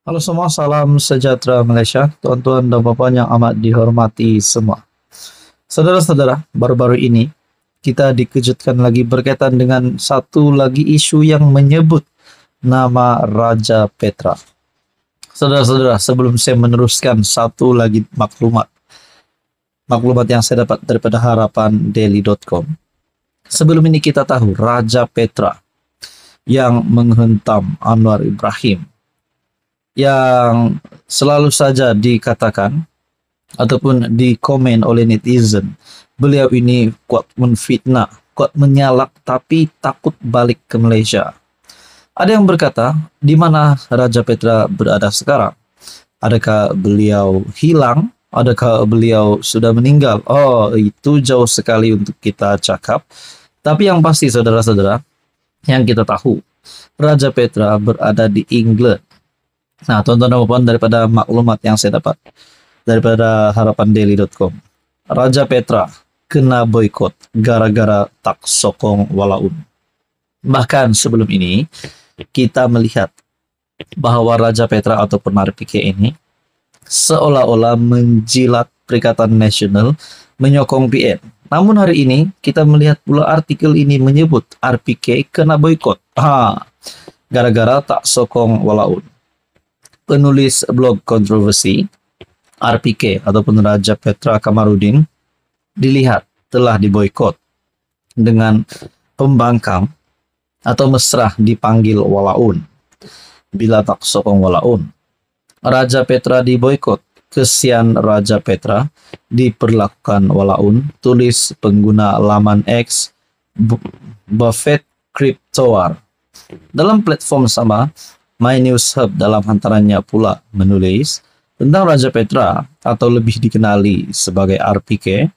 Halo semua, salam sejahtera Malaysia, tuan-tuan dan puan yang amat dihormati semua. Saudara-saudara, baru-baru ini kita dikejutkan lagi berkaitan dengan satu lagi isu yang menyebut nama Raja Petra. Saudara-saudara, sebelum saya meneruskan satu lagi maklumat yang saya dapat daripada harapandaily.com. Sebelum ini kita tahu Raja Petra yang menghentam Anwar Ibrahim, yang selalu saja dikatakan ataupun dikomen oleh netizen, beliau ini kuat menfitnah, kuat menyalak, tapi takut balik ke Malaysia. Ada yang berkata, di mana Raja Petra berada sekarang? Adakah beliau hilang? Adakah beliau sudah meninggal? Oh, itu jauh sekali untuk kita cakap. Tapi yang pasti saudara-saudara, yang kita tahu, Raja Petra berada di England. Nah, tonton dan daripada maklumat yang saya dapat daripada harapandaily.com. Raja Petra kena boikot gara-gara tak sokong walaun. Bahkan sebelum ini, kita melihat bahwa Raja Petra ataupun RPK ini seolah-olah menjilat Perikatan Nasional menyokong PN. Namun hari ini, kita melihat pula artikel ini menyebut RPK kena boikot. Gara-gara tak sokong walaun. Penulis blog kontroversi RPK ataupun Raja Petra Kamarudin dilihat telah diboikot dengan pembangkang atau mesra dipanggil walaun. Bila tak sokong walaun, Raja Petra diboikot. Kesian Raja Petra diperlakukan walaun, tulis pengguna laman X Buffett Cryptowar. Dalam platform sama, My News Hub dalam hantarannya pula menulis tentang Raja Petra atau lebih dikenali sebagai RPK,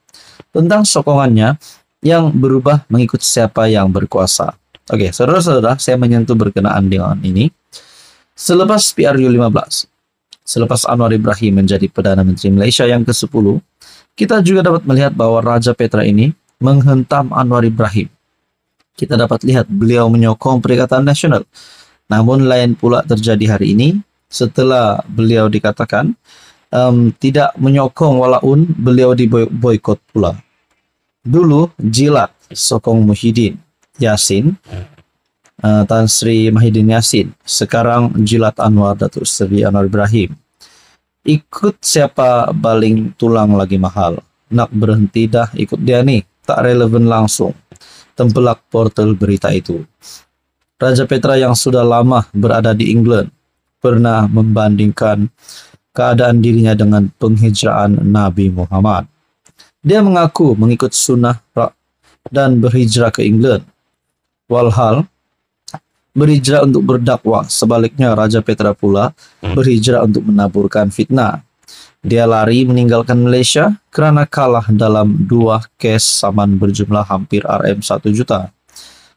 tentang sokongannya yang berubah mengikut siapa yang berkuasa. Oke, saudara-saudara, saya menyentuh berkenaan dengan ini. Selepas PRU15, selepas Anwar Ibrahim menjadi Perdana Menteri Malaysia yang ke-10, kita juga dapat melihat bahwa Raja Petra ini menghentam Anwar Ibrahim. Kita dapat lihat beliau menyokong Perikatan Nasional. Namun lain pula terjadi hari ini setelah beliau dikatakan tidak menyokong walaun, beliau diboikot pula. Dulu jilat sokong Muhyiddin Yassin, Tan Sri Muhyiddin Yassin. Sekarang jilat Anwar Datuk Seri Anwar Ibrahim. Ikut siapa baling tulang lagi mahal. Nak berhenti dah ikut dia nih, tak relevan langsung. Tempelak portal berita itu. Raja Petra yang sudah lama berada di England pernah membandingkan keadaan dirinya dengan penghijrahan Nabi Muhammad. Dia mengaku mengikut sunnah dan berhijrah ke England. Walhal berhijrah untuk berdakwah, sebaliknya Raja Petra pula berhijrah untuk menaburkan fitnah. Dia lari meninggalkan Malaysia kerana kalah dalam 2 kes saman berjumlah hampir RM1 juta.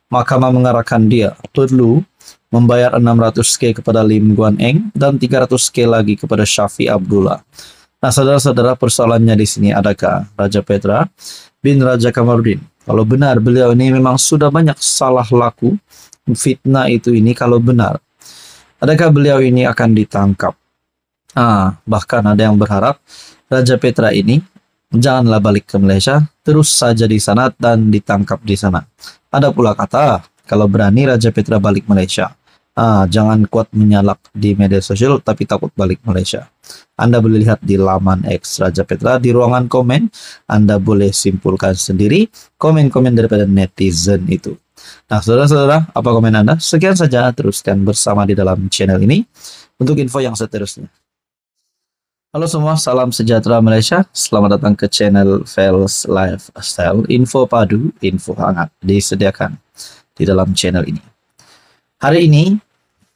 Mahkamah mengarahkan dia perlu membayar 600k kepada Lim Guan Eng dan 300k lagi kepada Syafi Abdullah. Nah, saudara-saudara, persoalannya di sini, adakah Raja Petra bin Raja Kamarudin, kalau benar beliau ini memang sudah banyak salah laku fitnah itu ini, kalau benar, adakah beliau ini akan ditangkap? Bahkan ada yang berharap Raja Petra ini janganlah balik ke Malaysia, terus saja di sana dan ditangkap di sana. Ada pula kata, kalau berani Raja Petra balik Malaysia, jangan kuat menyalak di media sosial tapi takut balik Malaysia. Anda boleh lihat di laman X Raja Petra, di ruangan komen, Anda boleh simpulkan sendiri komen-komen daripada netizen itu. Nah, saudara-saudara, apa komen Anda? Sekian saja, teruskan bersama di dalam channel ini untuk info yang seterusnya. Halo semua, salam sejahtera Malaysia. Selamat datang ke channel Fels Lifestyle. Info padu, info hangat disediakan di dalam channel ini. Hari ini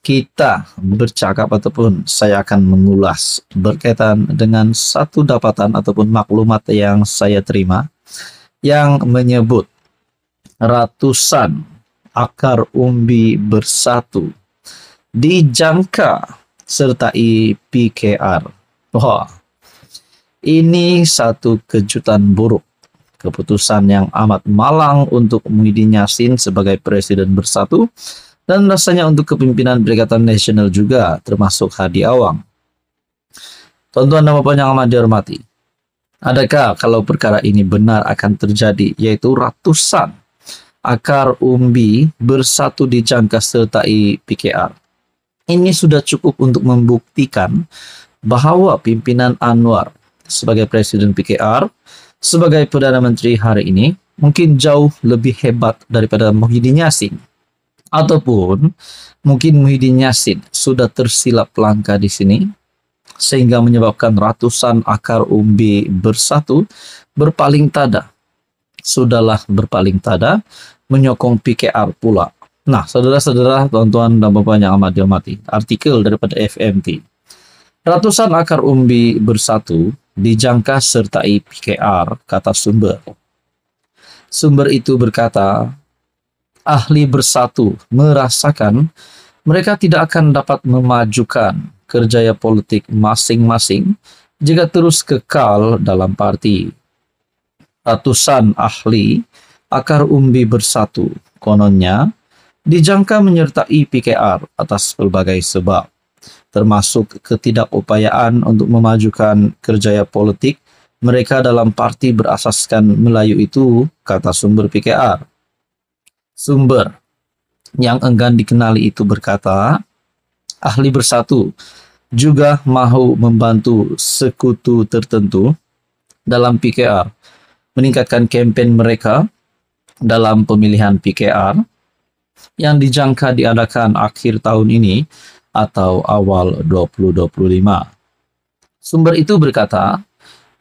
kita bercakap ataupun saya akan mengulas berkaitan dengan satu dapatan ataupun maklumat yang saya terima yang menyebut ratusan akar umbi bersatu dijangka sertai PKR. Wah, ini satu kejutan buruk. Keputusan yang amat malang untuk Muhyiddin Yassin sebagai Presiden Bersatu dan rasanya untuk kepimpinan Perikatan Nasional juga, termasuk Hadi Awang. Tuan-tuan dan Bapak yang amat dihormati, adakah kalau perkara ini benar akan terjadi, yaitu ratusan akar umbi bersatu di jangka sertai PKR? Ini sudah cukup untuk membuktikan bahwa pimpinan Anwar sebagai Presiden PKR, sebagai Perdana Menteri hari ini, mungkin jauh lebih hebat daripada Muhyiddin Yassin. Ataupun mungkin Muhyiddin Yassin sudah tersilap langkah di sini, sehingga menyebabkan ratusan akar umbi bersatu berpaling tada. Sudahlah berpaling tada, menyokong PKR pula. Nah, saudara-saudara, tuan-tuan dan bapak yang amat dihormati, artikel daripada FMT. Ratusan akar umbi bersatu dijangka sertai PKR, kata sumber. Sumber itu berkata, ahli bersatu merasakan mereka tidak akan dapat memajukan kerjaya politik masing-masing jika terus kekal dalam parti. Ratusan ahli akar umbi bersatu kononnya dijangka menyertai PKR atas berbagai sebab, termasuk ketidakupayaan untuk memajukan kerjaya politik mereka dalam parti berasaskan Melayu itu, kata sumber PKR. Sumber yang enggan dikenali itu berkata, ahli bersatu juga mahu membantu sekutu tertentu dalam PKR meningkatkan kempen mereka dalam pemilihan PKR yang dijangka diadakan akhir tahun ini atau awal 2025. Sumber itu berkata,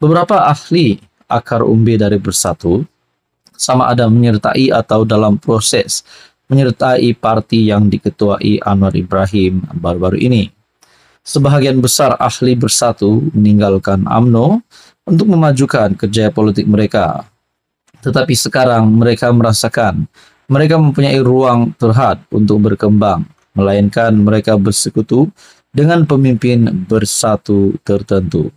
beberapa ahli akar umbi dari bersatu sama ada menyertai atau dalam proses menyertai parti yang diketuai Anwar Ibrahim baru-baru ini. Sebahagian besar ahli bersatu meninggalkan UMNO untuk memajukan kerjaya politik mereka. Tetapi sekarang mereka merasakan mereka mempunyai ruang terhad untuk berkembang, melainkan mereka bersekutu dengan pemimpin bersatu tertentu.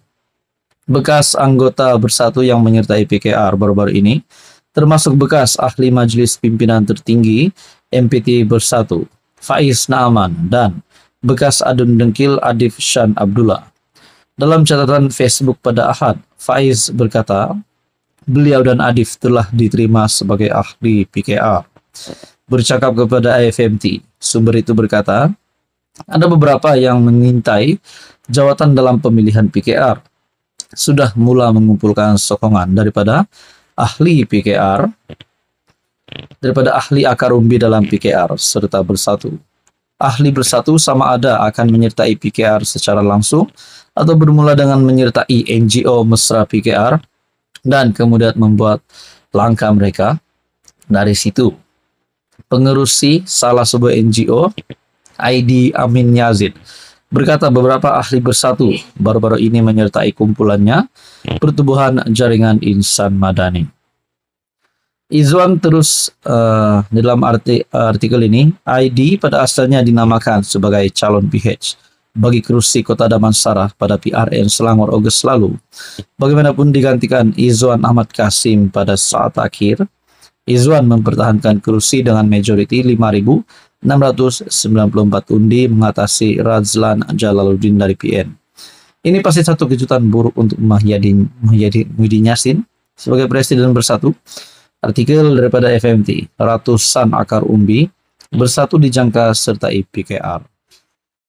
Bekas anggota bersatu yang menyertai PKR baru-baru ini, termasuk bekas ahli Majelis Pimpinan Tertinggi MPT Bersatu, Faiz Naaman, dan bekas Adun Dengkil Adif Shan Abdullah. Dalam catatan Facebook pada Ahad, Faiz berkata, beliau dan Adif telah diterima sebagai ahli PKR. Bercakap kepada AFMT, sumber itu berkata, ada beberapa yang mengintai jawatan dalam pemilihan PKR. Sudah mula mengumpulkan sokongan daripada ahli PKR, daripada ahli akar umbi dalam PKR serta bersatu. Ahli bersatu sama ada akan menyertai PKR secara langsung atau bermula dengan menyertai NGO mesra PKR dan kemudian membuat langkah mereka dari situ. Pengerusi salah sebuah NGO, ID Amin Yazid, berkata beberapa ahli bersatu baru-baru ini menyertai kumpulannya Pertubuhan Jaringan Insan Madani. Izwan terus dalam artikel ini, ID pada asalnya dinamakan sebagai calon PH bagi kerusi Kota Damansara pada PRN Selangor Ogos lalu. Bagaimanapun digantikan Izwan Ahmad Kasim pada saat akhir, Izwan mempertahankan kerusi dengan majoriti 5.694 undi mengatasi Razlan Jalaluddin dari PN. Ini pasti satu kejutan buruk untuk Muhyiddin Yassin sebagai Presiden Bersatu. Artikel daripada FMT, ratusan akar umbi bersatu dijangka sertai PKR.